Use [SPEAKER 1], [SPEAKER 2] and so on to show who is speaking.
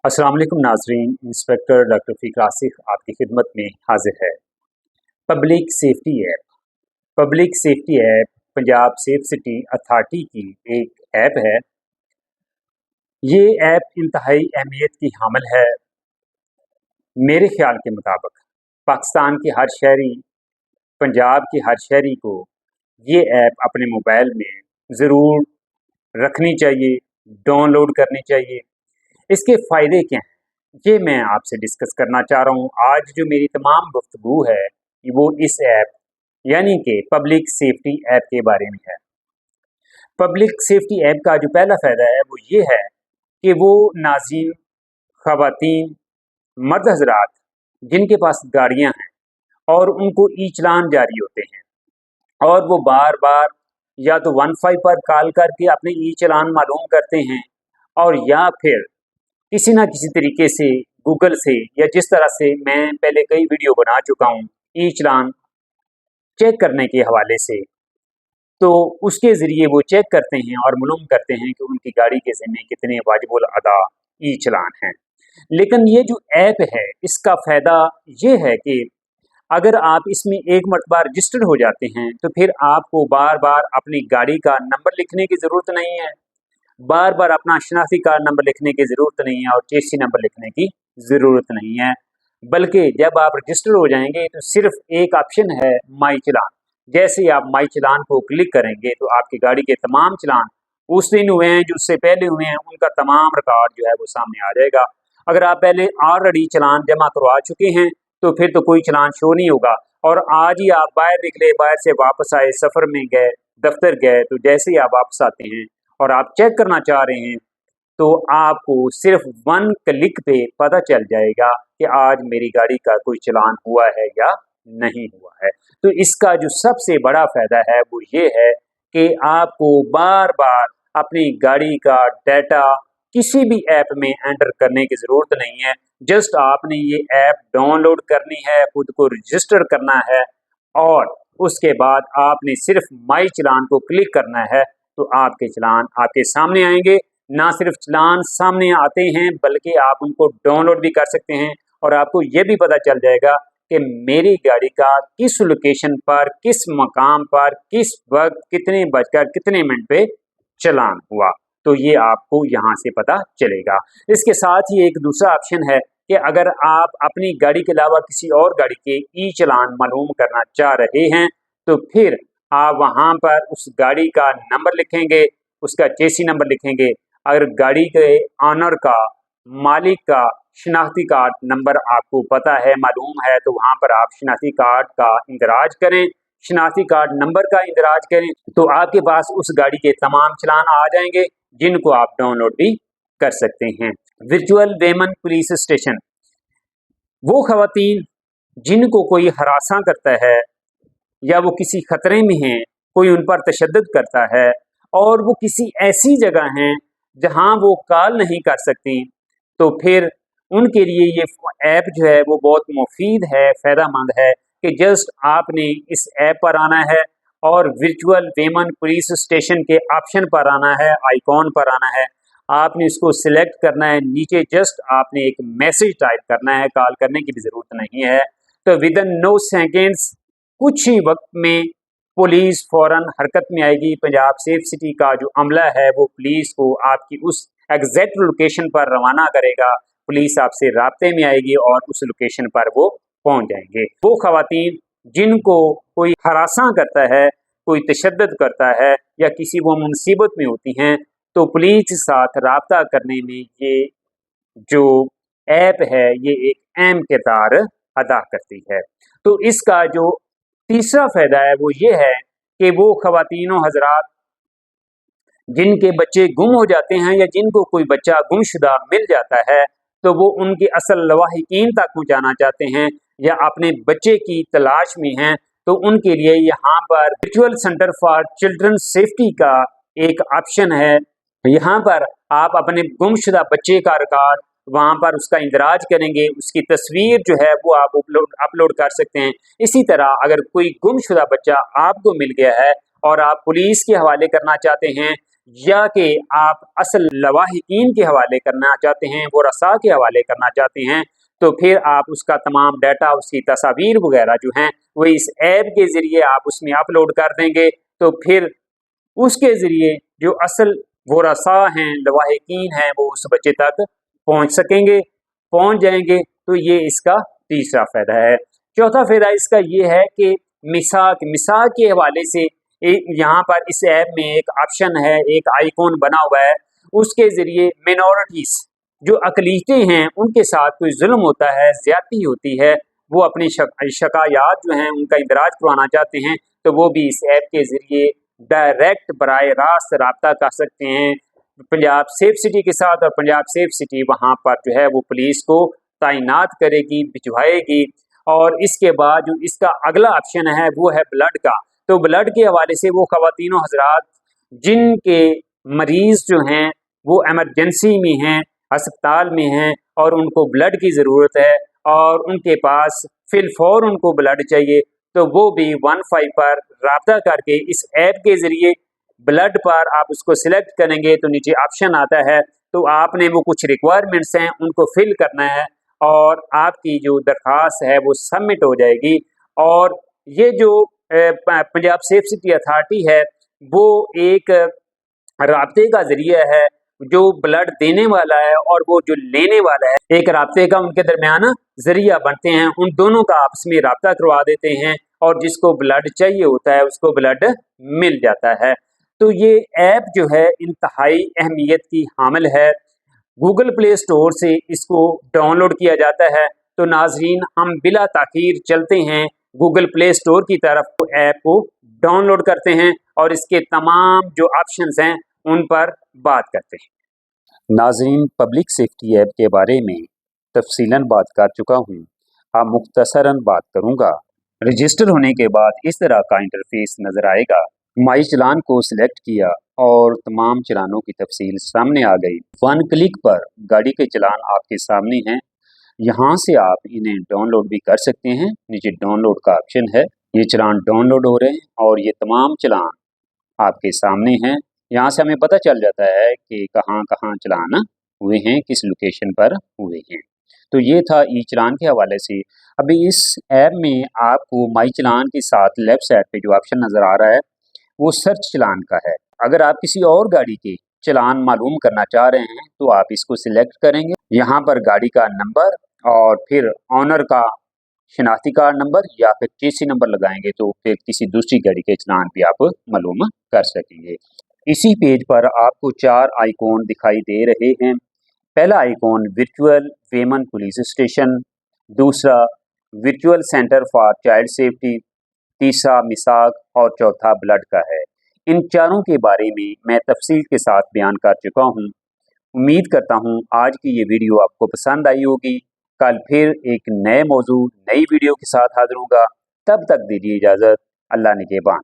[SPEAKER 1] अस्सलाम वालेकुम नाजरीन। इंस्पेक्टर डॉक्टर फ़ीक आसिफ आपकी खिदमत में हाजिर है। Public safety app. Public safety app Punjab safe city authority की एक ऐप है। ये ऐप इंतहाई अहमियत की हामिल है। मेरे ख्याल के मुताबिक पाकिस्तान के हर शहरी, पंजाब के हर शहरी को ये ऐप अपने मोबाइल में ज़रूर रखनी चाहिए, डाउनलोड करनी चाहिए। इसके फ़ायदे क्या हैं? ये मैं आपसे डिस्कस करना चाह रहा हूँ। आज जो मेरी तमाम गुफ्तगू है वो इस ऐप यानी कि पब्लिक सेफ्टी ऐप के बारे में है। पब्लिक सेफ्टी ऐप का जो पहला फ़ायदा है वो ये है कि वो नाज़रीन, ख़वातीन, मर्द हज़रात जिनके पास गाड़ियाँ हैं और उनको ई चालान जारी होते हैं और वो बार बार या तो 15 पर कॉल करके अपने ई चालान मालूम करते हैं और या फिर किसी ना किसी तरीके से गूगल से या जिस तरह से मैं पहले कई वीडियो बना चुका हूँ ई चालान चेक करने के हवाले से, तो उसके ज़रिए वो चेक करते हैं और मालूम करते हैं कि उनकी गाड़ी के ज़िम्मे कितने वाजिबुल अदा ई चालान हैं। लेकिन ये जो ऐप है इसका फ़ायदा ये है कि अगर आप इसमें एक मरतबा रजिस्टर्ड हो जाते हैं तो फिर आपको बार बार अपनी गाड़ी का नंबर लिखने की ज़रूरत नहीं है, बार बार अपना शनाख्ती कार्ड नंबर लिखने की ज़रूरत नहीं है और चेसी नंबर लिखने की ज़रूरत नहीं है। बल्कि जब आप रजिस्टर हो जाएंगे तो सिर्फ एक ऑप्शन है माई चालान। जैसे ही आप माई चालान को क्लिक करेंगे तो आपकी गाड़ी के तमाम चालान उस दिन हुए हैं जो उससे पहले हुए हैं उनका तमाम रिकॉर्ड जो है वो सामने आ जाएगा। अगर आप पहले ऑलरेडी चालान जमा करवा चुके हैं तो फिर तो कोई चालान शो नहीं होगा और आज ही आप बाहर निकले, बाहर से वापस आए, सफ़र में गए, दफ्तर गए, तो जैसे ही आप वापस आते हैं और आप चेक करना चाह रहे हैं तो आपको सिर्फ 1 क्लिक पे पता चल जाएगा कि आज मेरी गाड़ी का कोई चालान हुआ है या नहीं हुआ है। तो इसका जो सबसे बड़ा फ़ायदा है वो ये है कि आपको बार-बार अपनी गाड़ी का डाटा किसी भी ऐप में एंटर करने की ज़रूरत नहीं है। जस्ट आपने ये ऐप डाउनलोड करनी है, खुद को रजिस्टर करना है और उसके बाद आपने सिर्फ माई चालान को क्लिक करना है तो आपके चालान आपके सामने आएंगे। ना सिर्फ चालान सामने आते हैं बल्कि आप उनको डाउनलोड भी कर सकते हैं और आपको ये भी पता चल जाएगा कि मेरी गाड़ी का किस लोकेशन पर, किस मकाम पर, किस वक्त, कितने बजकर कितने मिनट पे चालान हुआ। तो ये आपको यहाँ से पता चलेगा। इसके साथ ही एक दूसरा ऑप्शन है कि अगर आप अपनी गाड़ी के अलावा किसी और गाड़ी के ई चालान मालूम करना चाह रहे हैं तो फिर आप वहाँ पर उस गाड़ी का नंबर लिखेंगे, उसका चेसी नंबर लिखेंगे। अगर गाड़ी के ऑनर का, मालिक का शनाख्ती कार्ड नंबर आपको पता है, मालूम है, तो वहाँ पर आप शनाख्ती कार्ड का इंदराज करें, शनाख्ती कार्ड नंबर का इंदराज करें, तो आपके पास उस गाड़ी के तमाम चालान आ जाएंगे जिनको आप डाउनलोड भी कर सकते हैं। वर्चुअल वेमन पुलिस स्टेशन, वो खवातीन जिनको कोई हरासा करता है या वो किसी खतरे में हैं, कोई उन पर तशद्दुद करता है और वो किसी ऐसी जगह हैं जहां वो कॉल नहीं कर सकती, तो फिर उनके लिए ये ऐप जो है वो बहुत मुफीद है, फ़ायदेमंद है कि जस्ट आपने इस ऐप पर आना है और वर्चुअल वेमन पुलिस स्टेशन के ऑप्शन पर आना है, आइकॉन पर आना है। आपने इसको सिलेक्ट करना है, नीचे जस्ट आपने एक मैसेज टाइप करना है, कॉल करने की भी ज़रूरत नहीं है। तो विदिन नो सेकेंड्स, कुछ ही वक्त में पुलिस फ़ौरन हरकत में आएगी। पंजाब सेफ सिटी का जो अमला है वो पुलिस को आपकी उस एग्जैक्ट लोकेशन पर रवाना करेगा। पुलिस आपसे राब्ते में आएगी और उस लोकेशन पर वो पहुंच जाएंगे। वो खवातीन जिनको कोई हरासा करता है, कोई तशद्दुद करता है या किसी वो मुसीबत में होती हैं, तो पुलिस के साथ राब्ता करने में ये जो ऐप है ये एक अहम किरदार अदा करती है। तो इसका जो तीसरा फ़ायदा है वो ये है कि वो ख़वातीन व हज़रात जिनके बच्चे गुम हो जाते हैं या जिनको कोई बच्चा गुमशुदा मिल जाता है, तो वो उनकी असल लवाहिकीन तक पहुँचाना चाहते हैं या अपने बच्चे की तलाश में हैं, तो उनके लिए यहाँ पर virtual centre for children safety का एक ऑप्शन है। यहाँ पर आप अपने गुमशुदा बच्चे का रिकॉर्ड वहाँ पर उसका इंदराज करेंगे, उसकी तस्वीर जो है वो आप अपलोड कर सकते हैं। इसी तरह अगर कोई गुमशुदा बच्चा आपको मिल गया है और आप पुलिस के हवाले करना चाहते हैं या कि आप असल लवाहिकीन के हवाले करना चाहते हैं, वो रसा के हवाले करना चाहते हैं, तो फिर आप उसका तमाम डाटा, उसकी तस्वीर वगैरह जो हैं वो इस ऐप के ज़रिए आप उसमें अपलोड कर देंगे। तो फिर उसके ज़रिए जो असल वो रसा हैं, लवाहिकीन हैं, वो उस बच्चे तक पहुँच सकेंगे, पहुँच जाएंगे। तो ये इसका तीसरा फ़ायदा है। चौथा फ़ायदा इसका ये है कि मिसाक के हवाले से यहाँ पर इस ऐप में एक ऑप्शन है, एक आइकॉन बना हुआ है, उसके ज़रिए मिनॉरिटीज़ जो अक़लियतें हैं उनके साथ कोई जुल्म होता है, ज़्यादती होती है, वो अपनी शिकायत जो हैं उनका इंदराज करवाना चाहते हैं, तो वो भी इस ऐप के ज़रिए डायरेक्ट बराह रास्त रब्ता कर सकते हैं पंजाब सेफ सिटी के साथ। और पंजाब सेफ सिटी वहाँ पर जो है वो पुलिस को तैनात करेगी, भिजवाएगी। और इसके बाद जो इसका अगला ऑप्शन है वो है ब्लड का। तो ब्लड के हवाले से वो ख़वातीन हज़रात जिनके मरीज़ जो हैं वो एमरजेंसी में हैं, अस्पताल में हैं और उनको ब्लड की ज़रूरत है और उनके पास फिलफौर उनको ब्लड चाहिए, तो वो भी 15 पर राब्ता करके इस ऐप के ज़रिए ब्लड पर आप उसको सिलेक्ट करेंगे तो नीचे ऑप्शन आता है, तो आपने वो कुछ रिक्वायरमेंट्स हैं उनको फिल करना है और आपकी जो दरख्वास्त है वो सबमिट हो जाएगी। और ये जो पंजाब सेफ सिटी अथॉरिटी है वो एक राब्ते का ज़रिया है, जो ब्लड देने वाला है और वो जो लेने वाला है, एक राब्ते का उनके दरमियान ज़रिया बनते हैं, उन दोनों का आपस में राब्ता करवा देते हैं और जिसको ब्लड चाहिए होता है उसको ब्लड मिल जाता है। तो ये ऐप जो है इंतहाई अहमियत की हामिल है। गूगल प्ले स्टोर से इसको डाउनलोड किया जाता है। तो नाज़रीन, हम बिला ताख़ीर चलते हैं गूगल प्ले स्टोर की तरफ, तो ऐप को डाउनलोड करते हैं और इसके तमाम जो ऑप्शंस हैं उन पर बात करते हैं। नाज़रीन, पब्लिक सेफ्टी ऐप के बारे में तफसीलन बात कर चुका हूँ, अब मुख्तसरन बात करूँगा। रजिस्टर होने के बाद इस तरह का इंटरफेस नज़र आएगा। माई चलान को सिलेक्ट किया और तमाम चलानों की तफसील सामने आ गई। 1 क्लिक पर गाड़ी के चलान आपके सामने हैं। यहाँ से आप इन्हें डाउनलोड भी कर सकते हैं। नीचे डाउनलोड का ऑप्शन है, ये चलान डाउनलोड हो रहे हैं और ये तमाम चलान आपके सामने हैं। यहाँ से हमें पता चल जाता है कि कहाँ कहाँ चलान हुए हैं, किस लोकेशन पर हुए हैं। तो ये था ई चलान के हवाले से। अभी इस ऐप में आपको माई चलान के साथ लेफ्ट साइड पे जो ऑप्शन नज़र आ रहा है वो सर्च चलान का है। अगर आप किसी और गाड़ी के चलान मालूम करना चाह रहे हैं तो आप इसको सिलेक्ट करेंगे। यहाँ पर गाड़ी का नंबर और फिर ऑनर का शनाख्ती कार्ड नंबर या फिर चेसी नंबर लगाएंगे तो फिर किसी दूसरी गाड़ी के चलान भी आप मालूम कर सकेंगे। इसी पेज पर आपको 4 आइकॉन दिखाई दे रहे हैं। पहला आइकॉन वर्चुअल वेमन पुलिस स्टेशन, दूसरा virtual centre for child safety, तीसरा मिसाक और चौथा ब्लड का है। इन चारों के बारे में मैं तफसील के साथ बयान कर चुका हूँ। उम्मीद करता हूँ आज की ये वीडियो आपको पसंद आई होगी। कल फिर एक नए मौजू, नई वीडियो के साथ हाजिर होगा। तब तक दीजिए इजाज़त। अल्लाह निगहबान।